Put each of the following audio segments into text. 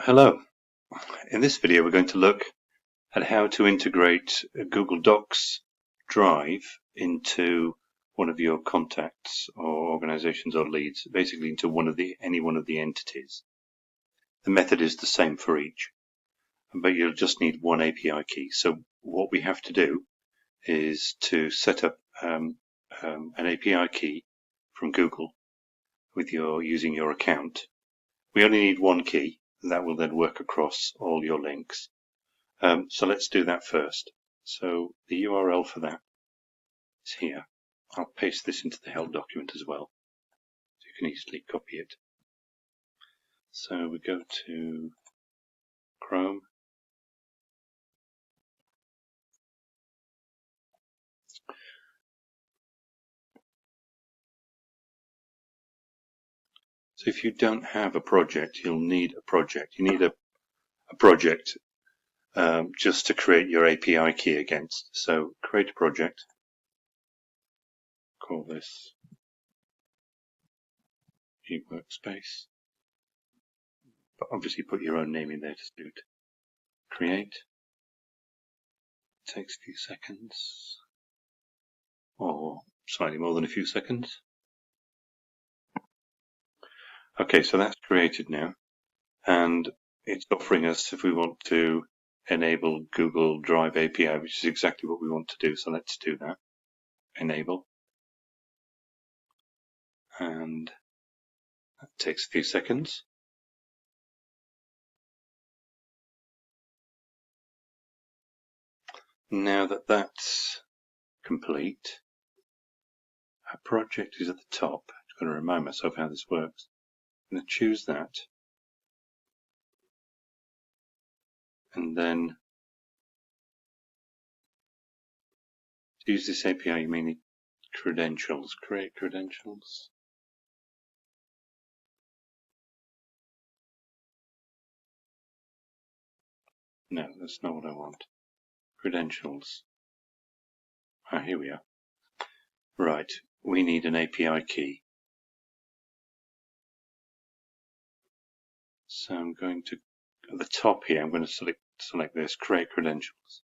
Hello. In this video we're going to look at how to integrate Google Docs Drive into one of your contacts or organizations or leads, basically into any one of the entities. The method is the same for each, but you'll just need one API key. So what we have to do is to set up an API key from Google using your account. We only need one key, and that will then work across all your links. So let's do that first. So the URL for that is here. I'll paste this into the help document as well, so you can easily copy it. So we go to Chrome. So if you don't have a project, you'll need a project. You need a project just to create your API key against. So create a project. Call this eWorkspace. But obviously put your own name in there to suit. Create. It takes a few seconds, or slightly more than a few seconds. Okay, so that's created now, and it's offering us if we want to enable Google Drive API, which is exactly what we want to do. So let's do that. Enable. And that takes a few seconds. Now that that's complete, our project is at the top. I'm going to remind myself how this works. I'm going to choose that. And then to use this API, you may need credentials. Create credentials. No, that's not what I want. Credentials. Ah, here we are. Right, we need an API key. So I'm going to, at the top here, I'm going to select this, create credentials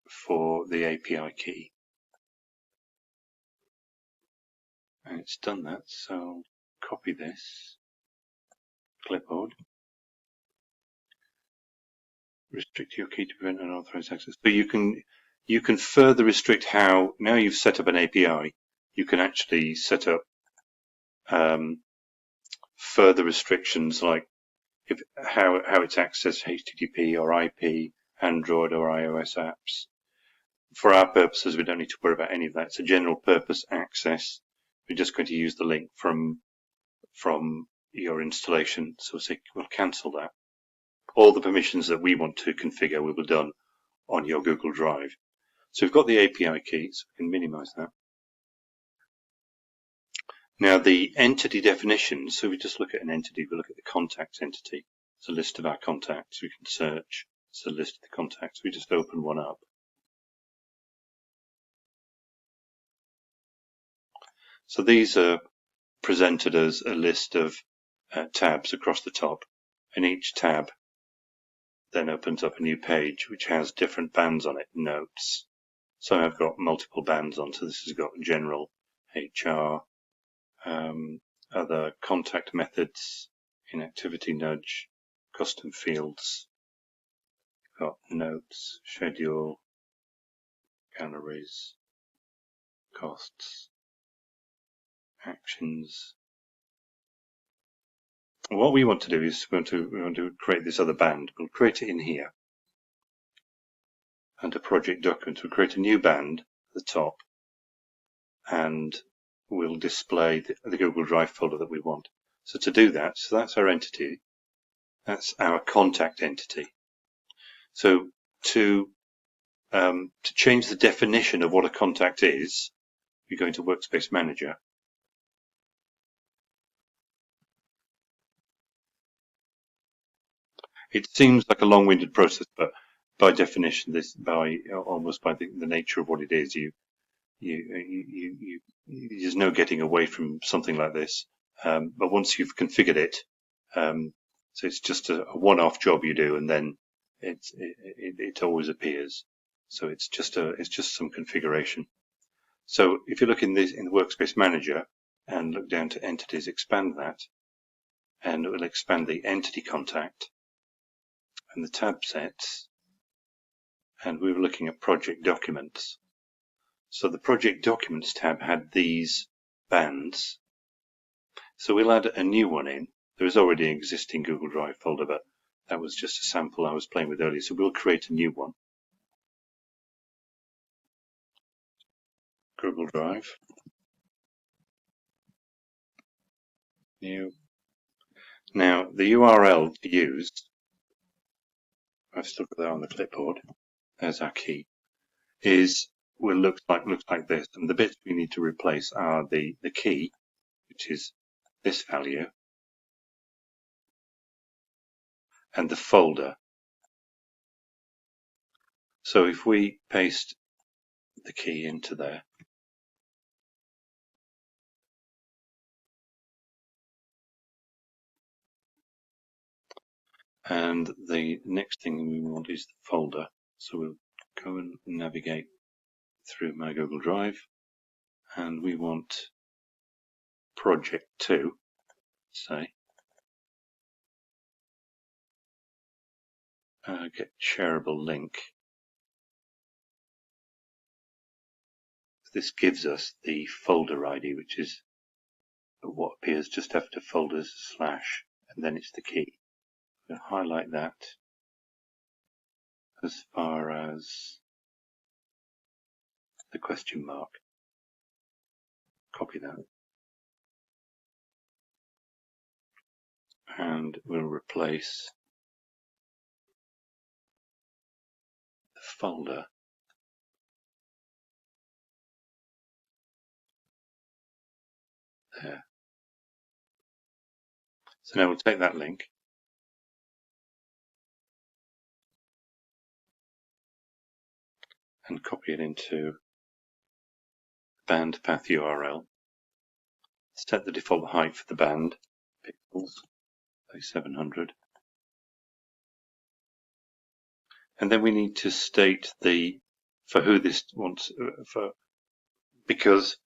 for the API key. And it's done that, so I'll copy this, clipboard. Restrict your key to prevent unauthorized access. So you can further restrict how, now you've set up an API, you can actually set up further restrictions like how it's accessed, HTTP or IP, Android or iOS apps. For our purposes, we don't need to worry about any of that. It's a general purpose access. We're just going to use the link from your installation. So we'll cancel that. All the permissions that we want to configure will be done on your Google Drive. So we've got the API key, so we can minimize that. Now the entity definition, so we just look at an entity, we look at the contacts entity. It's a list of our contacts. We can search. It's a list of the contacts. We just open one up. So these are presented as a list of tabs across the top, and each tab then opens up a new page which has different bands on it, notes. So I've got multiple bands on, so this has got general, HR, other contact methods, inactivity nudge, custom fields, got notes, schedule, galleries, costs, actions. What we want to do is we want to create this other band. We'll create it in here. Under project documents, we'll create a new band at the top, and we'll display the Google Drive folder that we want. So to do that, so that's our entity. That's our contact entity. So to change the definition of what a contact is, you go into Workspace Manager. It seems like a long-winded process, but by definition, almost by the nature of what it is, there's no getting away from something like this. But once you've configured it, So it's just a one-off job you do, and then it always appears. So it's just some configuration. So if you look in the Workspace Manager and look down to Entities, expand that, and it will expand the Entity Contact and the tab sets. And we were looking at Project Documents. So the Project Documents tab had these bands. So we'll add a new one in. There is already an existing Google Drive folder, but that was just a sample I was playing with earlier. So we'll create a new one. Google Drive. New. Now the URL to use, I've still got that on the clipboard. There's our key. Will look like this, and the bits we need to replace are the key, which is this value, and the folder. So if we paste the key into there, and the next thing we want is the folder. So we'll go and navigate through my Google Drive, and we want project 2, say, get shareable link. This gives us the folder ID, which is what appears just after folders / and then it's the key. We'll highlight that as far as the question mark. Copy that. And we'll replace the folder there. So now we'll take that link and copy it into band path URL. Set the default height for the band, pixels, say 700. And then we need to state for who this wants, because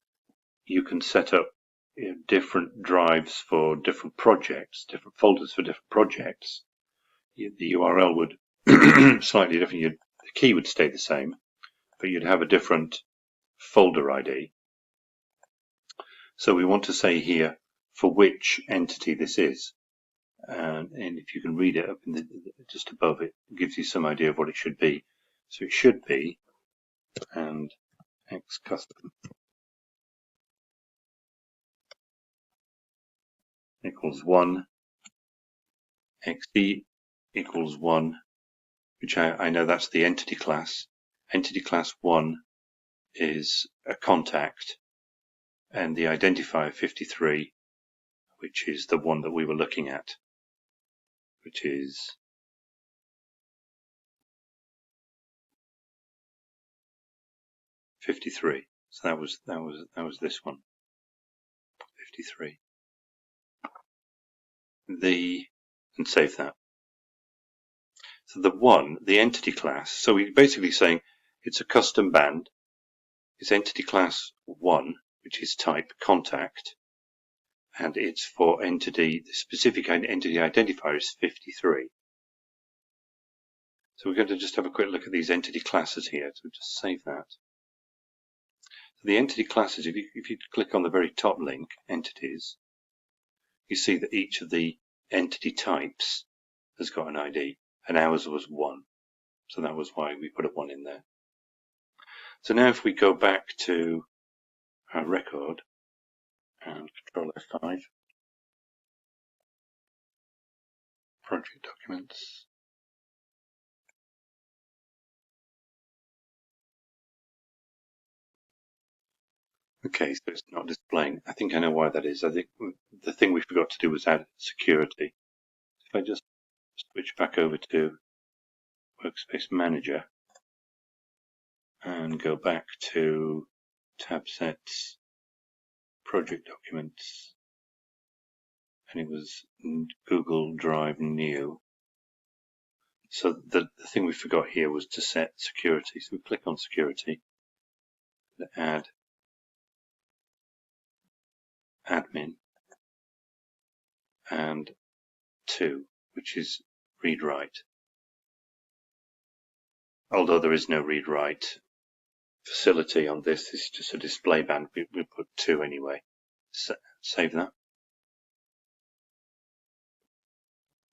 you can set up different drives for different projects, different folders for different projects. The URL would slightly different. The key would stay the same, but you'd have a different folder ID. So we want to say here for which entity this is. And if you can read it up in just above it, gives you some idea of what it should be. So it should be and X custom equals 1, XD equals 1, which I know that's the entity class. Entity class 1 is a contact, and the identifier 53, which is the one that we were looking at, which is '53. So that was this one, 53. And save that. So the entity class. So we're basically saying it's a custom band. It's entity class 1, which is type contact, and it's for entity. The specific entity identifier is 53. So we're going to just have a quick look at these entity classes here. So just save that. So the entity classes, if you click on the very top link, entities, you see that each of the entity types has got an ID, and ours was 1. So that was why we put a 1 in there. So now if we go back to our record and Control F5, project documents, okay, so it's not displaying. I think I know why that is. I think the thing we forgot to do was add security. If I just switch back over to Workspace Manager and go back to tab sets, project documents, and it was Google Drive New. So the thing we forgot here was to set security. So we click on security, add admin, and 2, which is read write. Although there is no read write facility on this is just a display band. We put 2 anyway. Save that.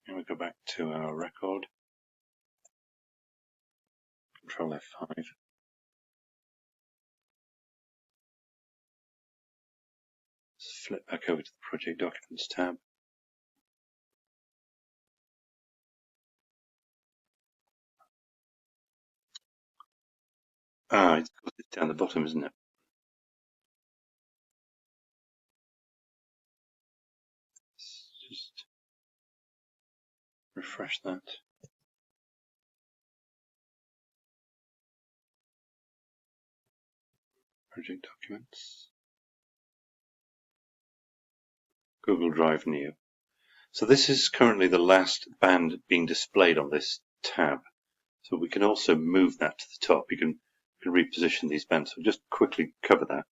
And we go back to our record. Control F5. Flip back over to the Project Documents tab. It's down the bottom, isn't it? Let's just refresh that. Project Documents. Google Drive New. So this is currently the last band being displayed on this tab. So we can also move that to the top. You can reposition these bands. So just quickly cover that.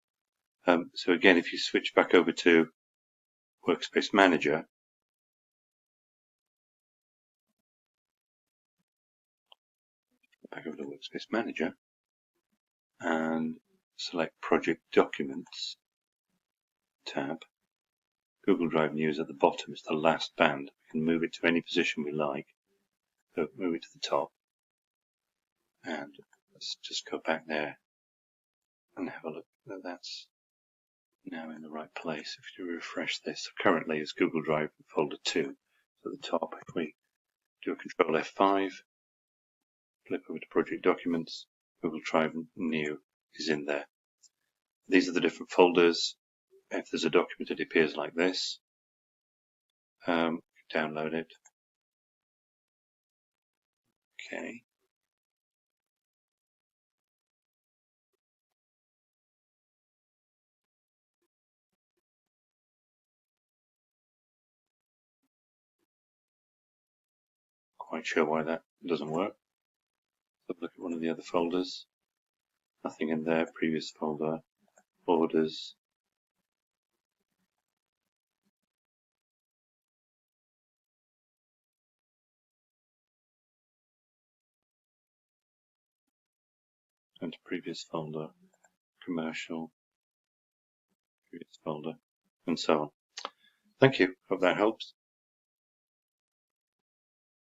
So again, if you switch back over to Workspace Manager, and select Project Documents tab. Google Drive New is at the bottom. It's the last band. We can move it to any position we like. So move it to the top. And let's just go back there and have a look. That's now in the right place. If you refresh this, so currently it's Google Drive folder 2. So at the top, if we do a Control F5, flip over to Project Documents, Google Drive New is in there. These are the different folders. If there's a document, it appears like this. Download it. Okay. Quite sure why that doesn't work. Let's look at one of the other folders. Nothing in there. Previous folder, orders. And previous folder, commercial, previous folder, and so on. Thank you. Hope that helps.